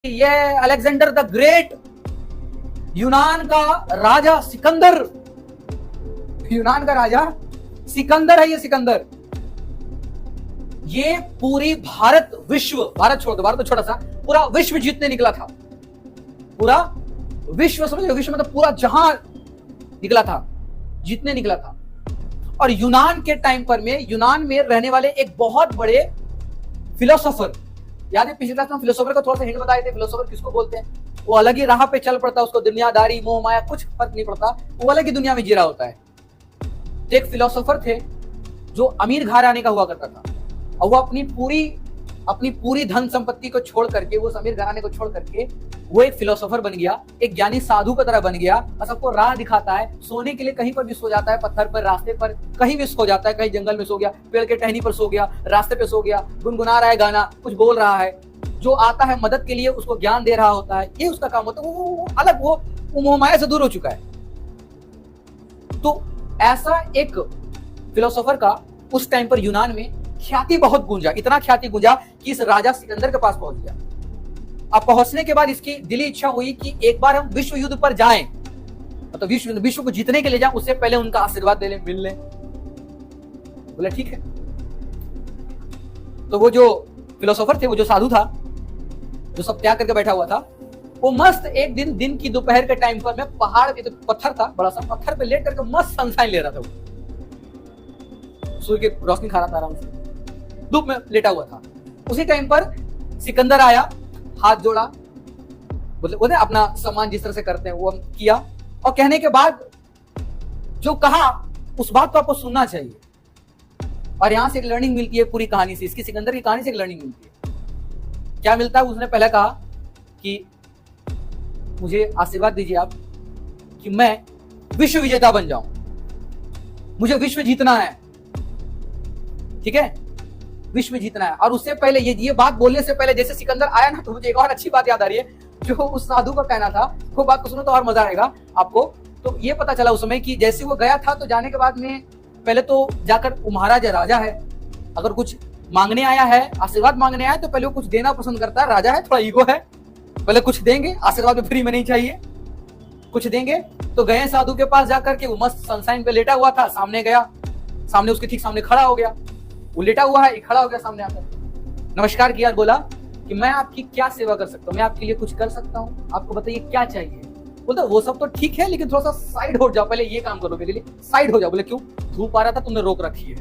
ये Alexander the great, यूनान का राजा सिकंदर, यूनान का राजा सिकंदर है। ये सिकंदर ये पूरी भारत छोड़ दो, भारत तो छोटा सा, पूरा विश्व जीतने निकला था। पूरा विश्व, समझ, विश्व मतलब पूरा जहां निकला था, जीतने निकला था। और यूनान के टाइम पर में, यूनान में रहने वाले एक बहुत बड़े फिलोसोफर, याद है पिछले क्लास में फिलोसोफर का थोड़ा सा हिंट बताए थे। फिलोसोफर किसको बोलते हैं? वो अलग ही राह पे चल पड़ता है, उसको दुनियादारी मोह माया कुछ फर्क नहीं पड़ता, वो अलग ही दुनिया में जी रहा होता है। एक फिलोसोफर थे जो अमीर घराने का हुआ करता था, और वो अपनी पूरी धन संपत्ति को छोड़ करके, वो अमीर घराने को छोड़ करके वो एक फिलोसोफर बन गया, एक ज्ञानी साधु की तरह बन गया, और सबको राह दिखाता है। सोने के लिए कहीं पर भी सो जाता है, पत्थर पर, रास्ते पर कहीं भी सो जाता है, कहीं जंगल में सो गया, पेड़ के टहनी पर सो गया, रास्ते पे सो गया, गुनगुना रहा है गाना, कुछ बोल रहा है। जो आता है मदद के लिए उसको ज्ञान दे रहा होता है, ये उसका काम होता है। वो अलग, वो मोहमाया से दूर हो चुका है। तो ऐसा एक फिलोसोफर का उस टाइम पर यूनान में ख्याति बहुत गूंजा, इतना ख्याति गूंजा कि इस राजा सिकंदर के पास पहुंच गया। अब पहुंचने के बाद इसकी दिली इच्छा हुई कि एक बार हम विश्व युद्ध पर जाएं, मतलब विश्व को जीतने के लिए जाएं, उससे पहले उनका आशीर्वाद ले लें, मिल लें। बोले ठीक है। तो वो जो फिलोसोफर थे, वो जो साधु था, जो सब त्याग करके बैठा हुआ था, वो मस्त एक दिन की दोपहर के टाइम पर मैं पहाड़ पे, तो पत्थर था बड़ा सा, पत्थर पे लेट करके मस्त सनशाइन ले रहा था। वो सूर्य की रोशनी खा रहा था आराम से, धूप में लेटा हुआ था। उसी टाइम पर सिकंदर आया, हाथ जोड़ा, बोले अपना सम्मान जिस तरह से करते हैं वो किया, और कहने के बाद जो कहा उस बात को आपको सुनना चाहिए। और यहां से एक लर्निंग मिलती है पूरी कहानी से, इसकी सिकंदर की कहानी से एक लर्निंग मिलती है। क्या मिलता है? उसने पहले कहा कि मुझे आशीर्वाद दीजिए आप कि मैं विश्व विजेता बन जाऊं, मुझे विश्व जीतना है, ठीक है, विश्व जीतना है। और उससे पहले ये बात बोलने से पहले जैसे सिकंदर आया ना, तो मुझे एक और अच्छी बात याद आ रही है, जो उस साधु का कहना था। वो बात को सुनो तो और मजा आएगा आपको। तो ये पता चला उस समय कि जैसे वो गया था, तो जाने के बाद में पहले तो जाकर वो महाराज राजा है, अगर कुछ मांगने आया है, आशीर्वाद मांगने आया, तो पहले वो कुछ देना पसंद करता है। राजा है, थोड़ा ईगो है, पहले कुछ देंगे, आशीर्वाद में फ्री में नहीं चाहिए, कुछ देंगे। तो गए साधु के पास जाकर के, वो मस्त सनशाइन पे लेटा हुआ था, सामने गया, सामने उसके ठीक सामने खड़ा हो गया, वो लेटा हुआ है, खड़ा हो गया सामने आकर, नमस्कार किया, बोला कि मैं आपकी क्या सेवा कर सकता हूँ, मैं आपके लिए कुछ कर सकता हूँ, आपको बताइए क्या चाहिए। बोलते वो सब तो ठीक है, लेकिन थोड़ा सा साइड हो जाओ, पहले ये काम करो मेरे लिए, साइड हो जाओ। बोले क्यों? धूप आ रहा था, तुमने रोक रखी है।